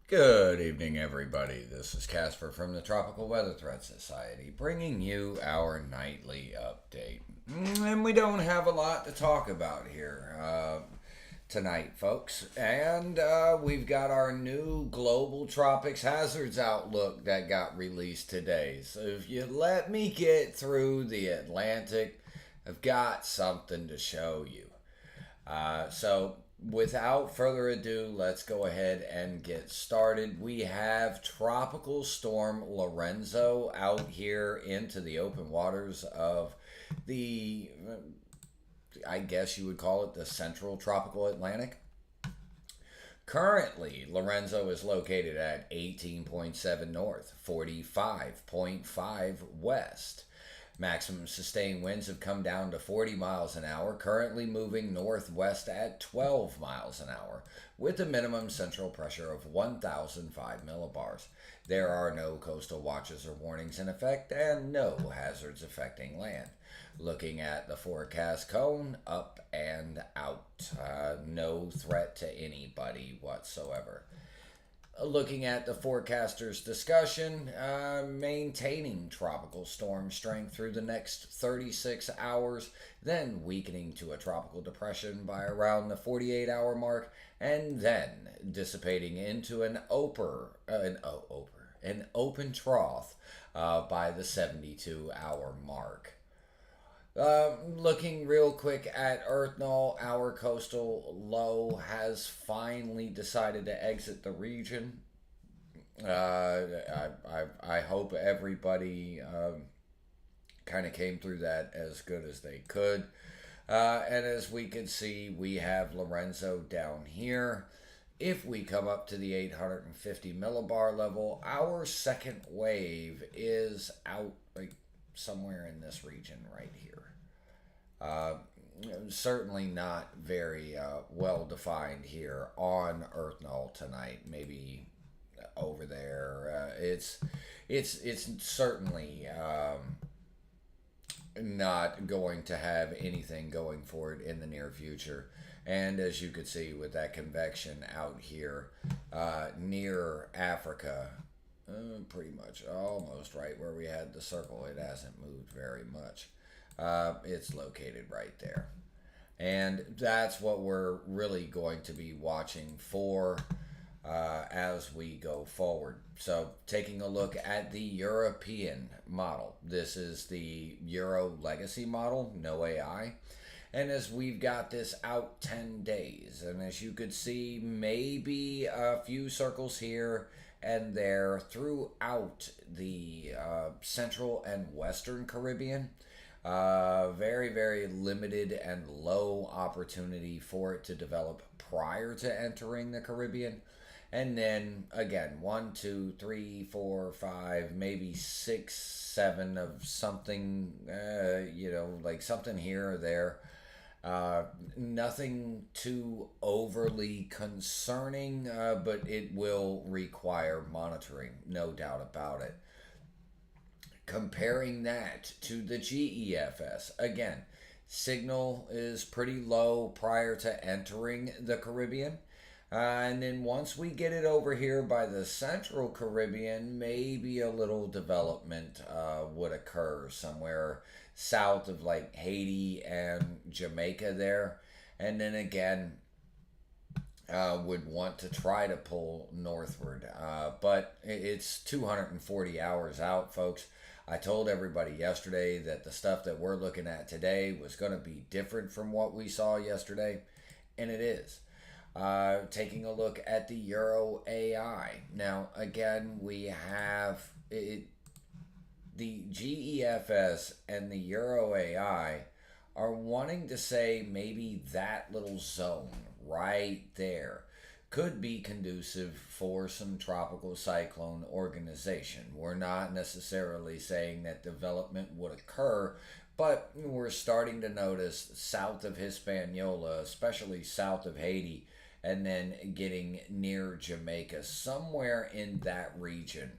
Good evening, everybody. This is Casper from the Tropical Weather Threat Society, bringing you our nightly update. And we don't have a lot to talk about here tonight, folks. And we've got our new Global Tropics Hazards Outlook that got released today. So if you let me get through the Atlantic, I've got something to show you. So, without further ado, let's go ahead and get started. We have Tropical Storm Lorenzo out here into the open waters of the, I guess you would call it the central tropical Atlantic. Currently, Lorenzo is located at 18.7 north, 45.5 west. Maximum sustained winds have come down to 40 miles an hour, currently moving northwest at 12 miles an hour, with a minimum central pressure of 1,005 millibars. There are no coastal watches or warnings in effect, and no hazards affecting land. Looking at the forecast cone, up and out. No threat to anybody whatsoever. Looking at the forecaster's discussion, maintaining tropical storm strength through the next 36 hours, then weakening to a tropical depression by around the 48-hour mark, and then dissipating into an open trough by the 72-hour mark. Looking real quick at Earthnall, our coastal low has finally decided to exit the region. I hope everybody kind of came through that as good as they could. And as we can see, we have Lorenzo down here. If we come up to the 850 millibar level, our second wave is out like somewhere in this region right here. Uh, Certainly not very well defined here on Earthnall tonight. Maybe over there. It's certainly not going to have anything going for it in the near future. And as you could see with that convection out here near Africa, pretty much almost right where we had the circle, it hasn't moved very much. It's located right there. And that's what we're really going to be watching for as we go forward. So, taking a look at the European model, this is the Euro Legacy model, no AI. And as we've got this out 10 days, and as you could see, maybe a few circles here and there throughout the central and western Caribbean. Very, very limited and low opportunity for it to develop prior to entering the Caribbean. And then again, one, two, three, four, five, maybe six, seven of something, like something here or there. Nothing too overly concerning, but it will require monitoring, no doubt about it. Comparing that to the GEFS, again, signal is pretty low prior to entering the Caribbean. And then once we get it over here by the central Caribbean, maybe a little development would occur somewhere south of like Haiti and Jamaica there. And then again, would want to try to pull northward. But it's 240 hours out, folks. I told everybody yesterday that the stuff that we're looking at today was going to be different from what we saw yesterday, and it is. Taking a look at the Euro AI. Now, again, we have the GEFS and the Euro AI are wanting to say maybe that little zone right there could be conducive for some tropical cyclone organization. We're not necessarily saying that development would occur, but we're starting to notice south of Hispaniola, especially south of Haiti, and then getting near Jamaica, somewhere in that region,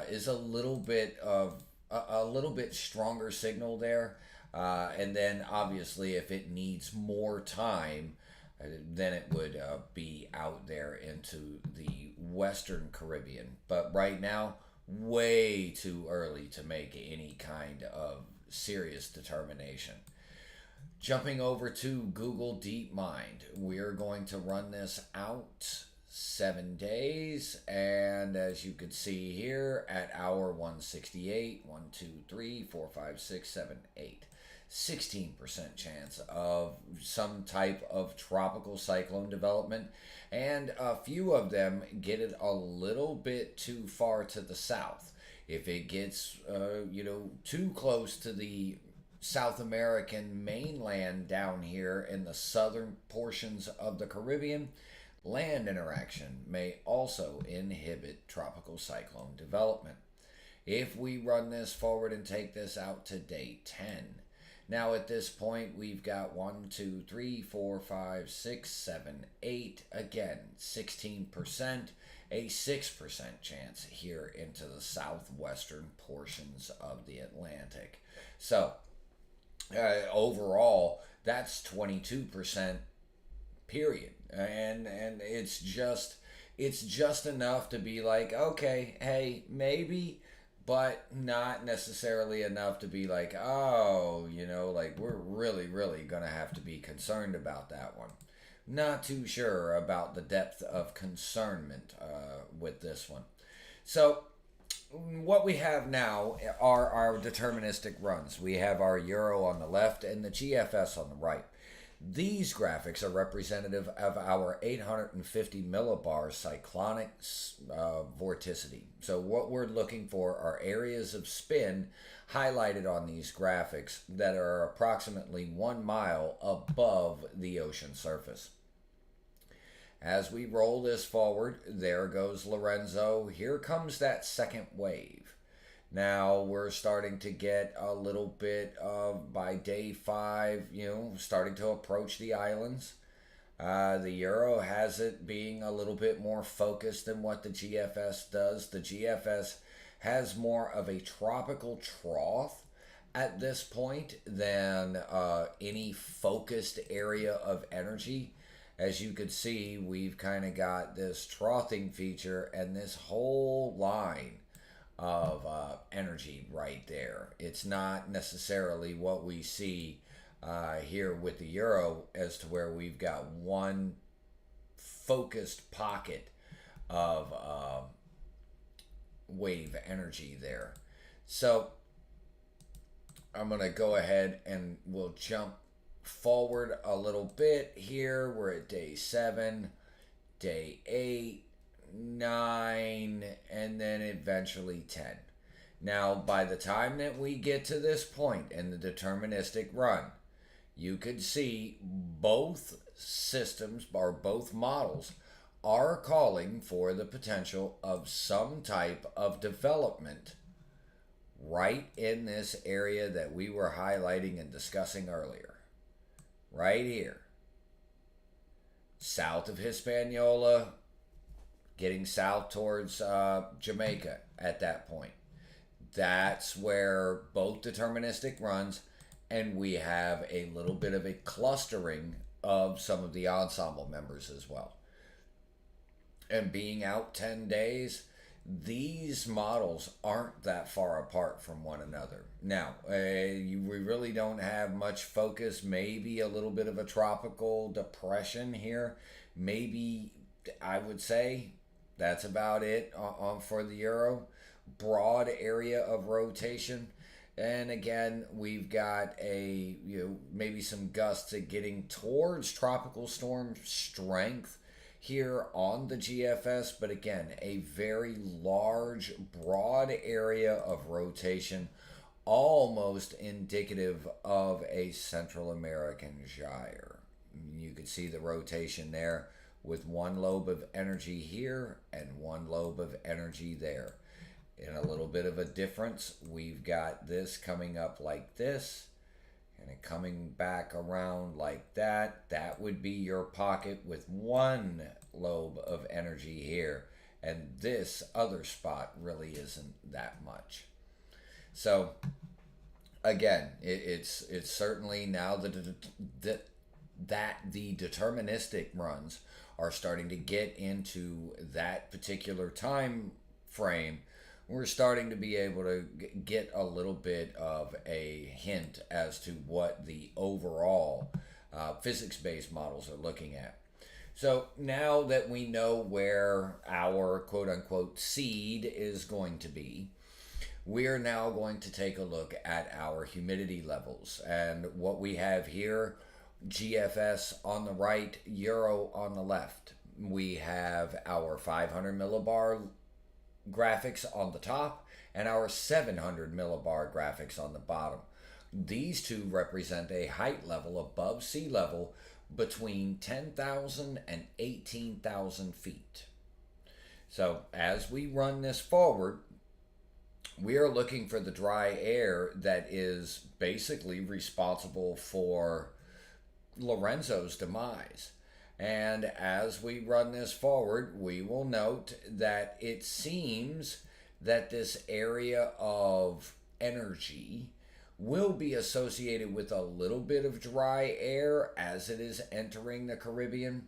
is a little bit of a little bit stronger signal there. And then obviously, if it needs more time, Then it would be out there into the Western Caribbean. But right now, way too early to make any kind of serious determination. Jumping over to Google DeepMind, we're going to run this out 7 days, and as you can see here at hour 168, 1, 2, 3, 4, 5, 6, 7, 8. 16% chance of some type of tropical cyclone development, and a few of them get it a little bit too far to the south. If it gets, too close to the South American mainland down here in the southern portions of the Caribbean, land interaction may also inhibit tropical cyclone development. If we run this forward and take this out to day 10, now at this point we've got 1, 2, 3, 4, 5, 6, 7, 8, again 16%, a 6% chance here into the southwestern portions of the Atlantic. So overall, that's 22%. Period. And it's just enough to be like, okay, hey, maybe, but not necessarily enough to be like, oh, like we're really gonna have to be concerned about that one. Not too sure about the depth of concernment with this one. So what we have now are our deterministic runs. We have our euro on the left and the GFS on the right. These graphics are representative of our 850 millibar cyclonic vorticity. So what we're looking for are areas of spin highlighted on these graphics that are approximately 1 mile above the ocean surface. As we roll this forward, there goes Lorenzo. Here comes that second wave. Now we're starting to get a little bit of, by day 5, starting to approach the islands. The Euro has it being a little bit more focused than what the GFS does. The GFS has more of a tropical trough at this point than any focused area of energy. As you could see, we've kind of got this troughing feature and this whole line of energy right there. It's not necessarily what we see here with the Euro, as to where we've got one focused pocket of wave energy there. So I'm going to go ahead and we'll jump forward a little bit here. We're at day 7, day 8, 9, and then eventually 10. Now, by the time that we get to this point in the deterministic run, you could see both systems or both models are calling for the potential of some type of development right in this area that we were highlighting and discussing earlier. Right here. South of Hispaniola, getting south towards Jamaica at that point. That's where both deterministic runs, and we have a little bit of a clustering of some of the ensemble members as well. And being out 10 days, these models aren't that far apart from one another. Now, we really don't have much focus, maybe a little bit of a tropical depression here. Maybe, I would say, that's about it for the Euro. Broad area of rotation. And again, we've got maybe some gusts at getting towards tropical storm strength here on the GFS, but again, a very large, broad area of rotation, almost indicative of a Central American gyre. You can see the rotation there with one lobe of energy here and one lobe of energy there. In a little bit of a difference, we've got this coming up like this, and it coming back around like that. That would be your pocket with one lobe of energy here, and this other spot really isn't that much. So again, it's certainly now the that the deterministic runs are starting to get into that particular time frame, we're starting to be able to get a little bit of a hint as to what the overall physics-based models are looking at. So now that we know where our quote unquote seed is going to be, we are now going to take a look at our humidity levels. And what we have here, GFS on the right, Euro on the left. We have our 500 millibar graphics on the top and our 700 millibar graphics on the bottom. These two represent a height level above sea level between 10,000 and 18,000 feet. So as we run this forward, we are looking for the dry air that is basically responsible for Lorenzo's demise. And as we run this forward, we will note that it seems that this area of energy will be associated with a little bit of dry air as it is entering the Caribbean,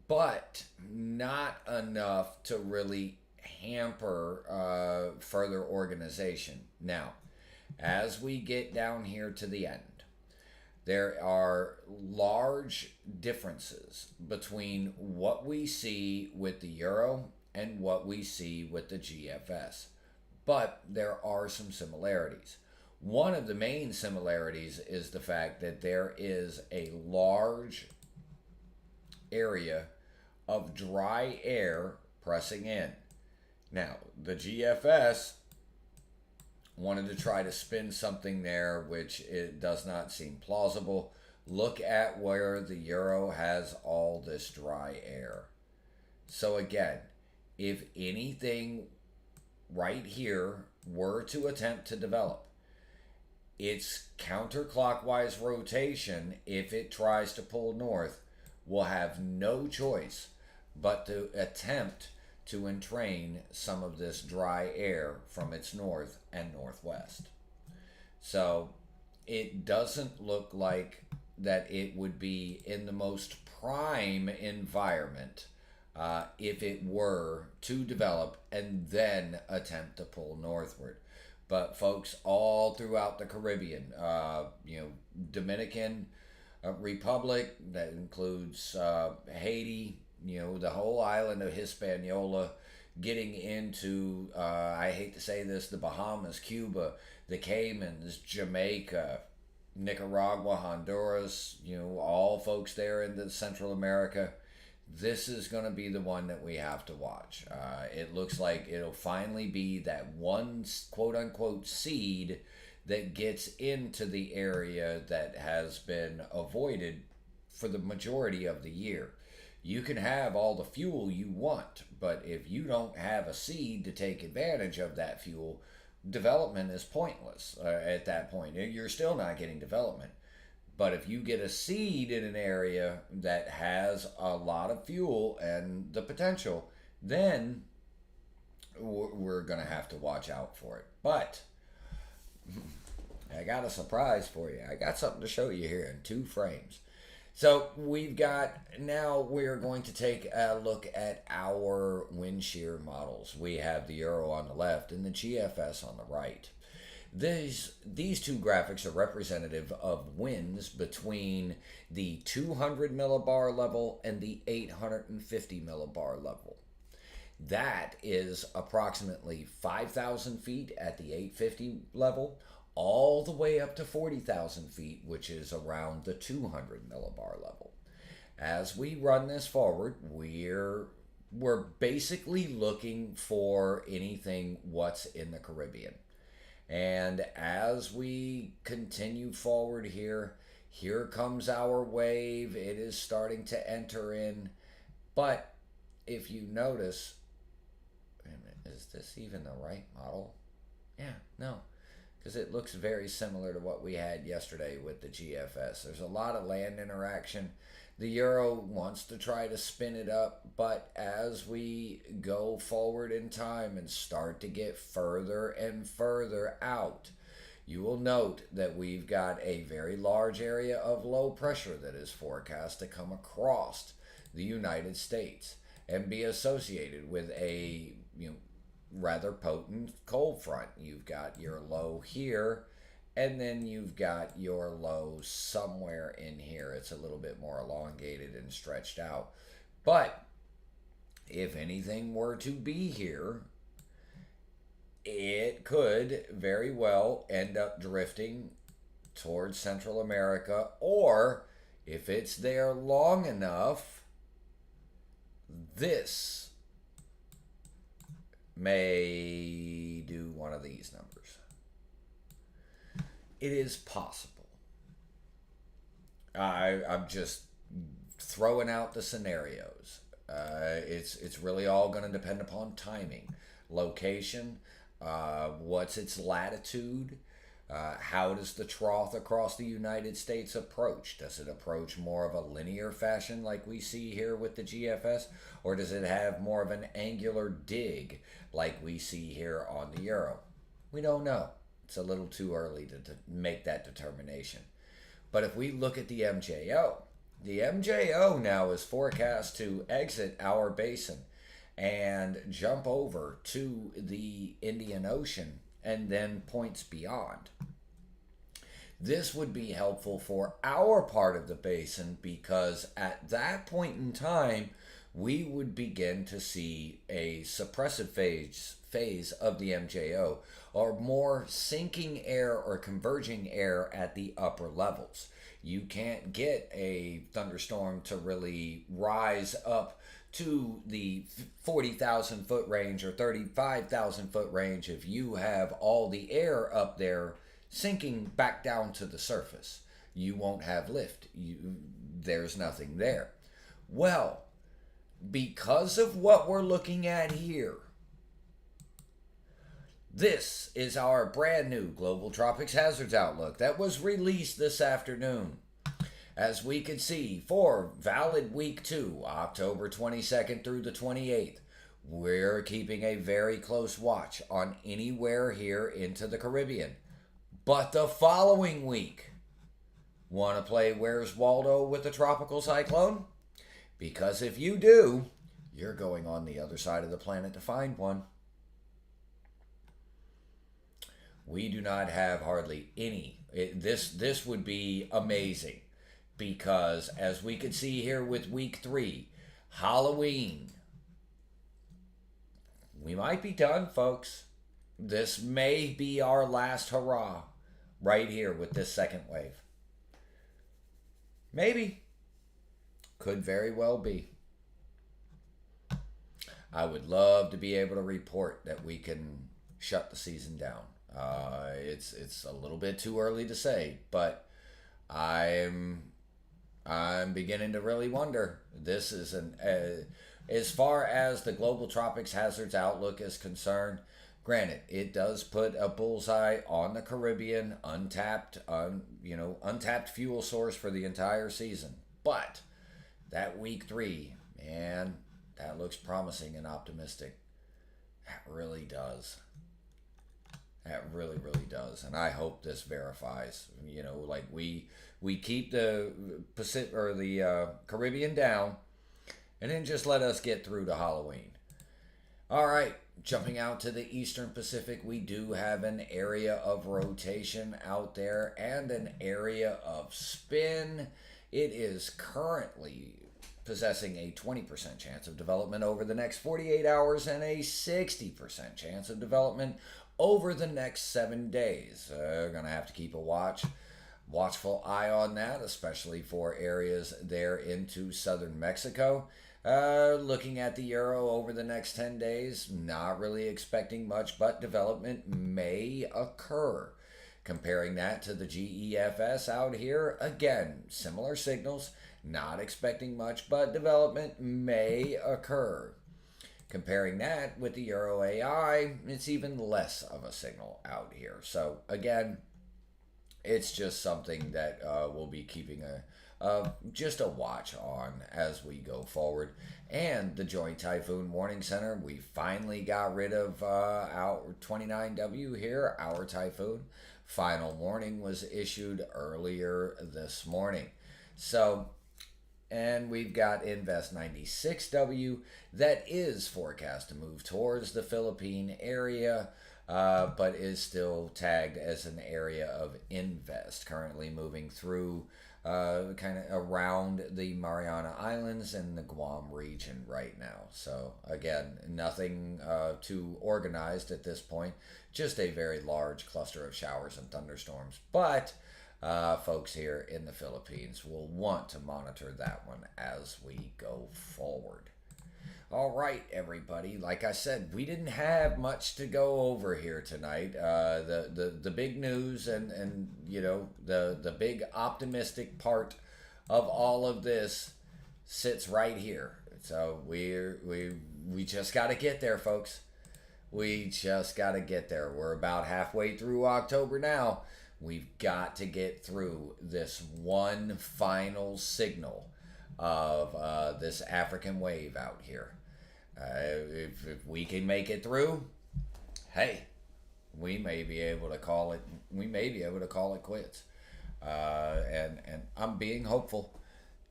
but not enough to really hamper further organization. Now, as we get down here to the end, there are large differences between what we see with the Euro and what we see with the GFS, but there are some similarities. One of the main similarities is the fact that there is a large area of dry air pressing in. Now, the GFS wanted to try to spin something there, which it does not seem plausible. Look at where the Euro has all this dry air. So again, if anything right here were to attempt to develop, its counterclockwise rotation, if it tries to pull north, will have no choice but to attempt to entrain some of this dry air from its north and northwest. So it doesn't look like that it would be in the most prime environment if it were to develop and then attempt to pull northward. But folks, all throughout the Caribbean, Dominican Republic, that includes Haiti, the whole island of Hispaniola, getting into, I hate to say this, the Bahamas, Cuba, the Caymans, Jamaica, Nicaragua, Honduras, all folks there in the Central America. This is going to be the one that we have to watch. It looks like it'll finally be that one quote-unquote seed that gets into the area that has been avoided for the majority of the year. You can have all the fuel you want, but if you don't have a seed to take advantage of that fuel, development is pointless at that point. You're still not getting development. But if you get a seed in an area that has a lot of fuel and the potential, then we're going to have to watch out for it. But I got a surprise for you. I got something to show you here in 2 frames. So we're going to take a look at our wind shear models. We have the Euro on the left and the GFS on the right. These 2 graphics are representative of winds between the 200 millibar level and the 850 millibar level. That is approximately 5,000 feet at the 850 level, all the way up to 40,000 feet, which is around the 200 millibar level. As we run this forward, we're basically looking for anything what's in the Caribbean. And as we continue forward here comes our wave. It is starting to enter in. But if you notice, wait a minute, is this even the right model? Yeah, no, because it looks very similar to what we had yesterday with the GFS. There's a lot of land interaction. The Euro wants to try to spin it up, but as we go forward in time and start to get further and further out, you will note that we've got a very large area of low pressure that is forecast to come across the United States and be associated with a rather potent cold front. You've got your low here, and then you've got your low somewhere in here. It's a little bit more elongated and stretched out. But if anything were to be here, it could very well end up drifting towards Central America, or if it's there long enough, this may do one of these numbers. It is possible. I'm just throwing out the scenarios. It's really all going to depend upon timing, location, what's its latitude, how does the trough across the United States approach? Does it approach more of a linear fashion like we see here with the GFS, or does it have more of an angular dig like we see here on the Euro? We don't know. It's a little too early to make that determination. But if we look at the MJO now is forecast to exit our basin and jump over to the Indian Ocean and then points beyond. This would be helpful for our part of the basin because at that point in time, we would begin to see a suppressive phase of the MJO, or more sinking air or converging air at the upper levels. You can't get a thunderstorm to really rise up to the 40,000 foot range or 35,000 foot range if you have all the air up there sinking back down to the surface. You won't have lift. There's nothing there. Well, because of what we're looking at here, this is our brand new Global Tropics Hazards Outlook that was released this afternoon. As we can see, for valid week 2, October 22nd through the 28th, we're keeping a very close watch on anywhere here into the Caribbean. But the following week, want to play Where's Waldo with the tropical cyclone? Because if you do, you're going on the other side of the planet to find one. We do not have hardly any. This would be amazing. Because as we could see here with week 3, Halloween, we might be done, folks. This may be our last hurrah right here with this second wave. Maybe. Could very well be. I would love to be able to report that we can shut the season down. It's a little bit too early to say, but I'm beginning to really wonder. This is as far as the Global Tropics Hazards Outlook is concerned, granted, it does put a bullseye on the Caribbean, untapped fuel source for the entire season. But that week 3, man, that looks promising and optimistic. That really does. That really, really does. And I hope this verifies. Like we keep the Pacific or the Caribbean down, and then just let us get through to Halloween. All right, jumping out to the Eastern Pacific, we do have an area of rotation out there and an area of spin. It is currently possessing a 20% chance of development over the next 48 hours and a 60% chance of development over the next 7 days. Going to have to keep a watchful eye on that, especially for areas there into southern Mexico. Looking at the Euro over the next 10 days, not really expecting much, but development may occur. Comparing that to the GEFS out here, again, similar signals, not expecting much, but development may occur. Comparing that with the Euro AI, it's even less of a signal out here. So again, it's just something that we'll be keeping just a watch on as we go forward. And the Joint Typhoon Warning Center, we finally got rid of our 29W here, our typhoon. final warning was issued earlier this morning. So, and we've got Invest 96W that is forecast to move towards the Philippine area, but is still tagged as an area of invest, currently moving through kind of around the Mariana Islands and the Guam region right now. So, again, nothing too organized at this point, just a very large cluster of showers and thunderstorms. But folks here in the Philippines will want to monitor that one as we go forward. All right, everybody. Like I said, we didn't have much to go over here tonight. The big news and you know the big optimistic part of all of this sits right here. So we just got to get there, folks. We just got to get there. We're about halfway through October now. We've got to get through this one final signal of this African wave out here. If we can make it through, hey, we may be able to call it. We may be able to call it quits. And I'm being hopeful.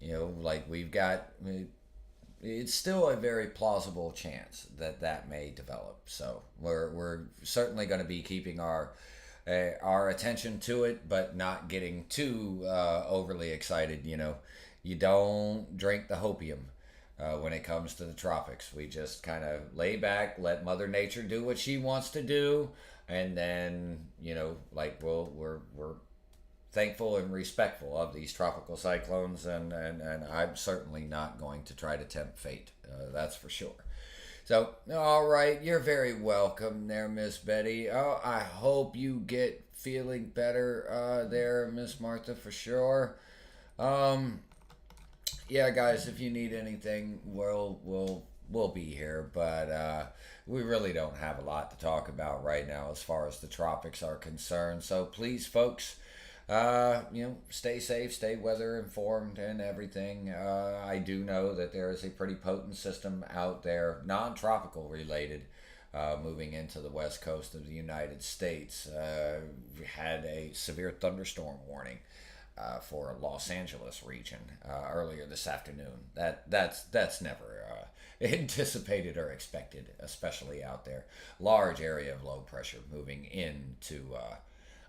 You know, like we've got. It's still a very plausible chance that that may develop. So we're certainly going to be keeping our attention to it, but not getting too overly excited. You know, you don't drink the hopium when it comes to the tropics. We just kind of lay back, let Mother Nature do what she wants to do, and then you know, like we're thankful and respectful of these tropical cyclones, and I'm certainly not going to try to tempt fate. That's for sure. So, all right, you're very welcome there, Miss Betty. Oh, I hope you get feeling better there, Miss Martha, for sure. Yeah, guys, if you need anything, we'll be here, but we really don't have a lot to talk about right now as far as the tropics are concerned. So please, folks, you know, stay safe, stay weather informed, and everything. I do know that there is a pretty potent system out there, non-tropical related, moving into the west coast of the United States. We had a severe thunderstorm warning for Los Angeles region earlier this afternoon. That's never anticipated or expected, especially out there. Large area of low pressure moving into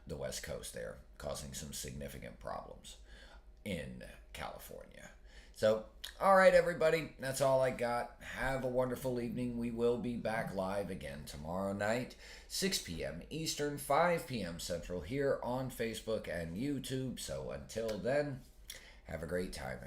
the west coast there, causing some significant problems in California. So, all right, everybody, that's all I got. Have a wonderful evening. We will be back live again tomorrow night, 6 p.m. Eastern, 5 p.m. Central, here on Facebook and YouTube. So until then, have a great time, everybody.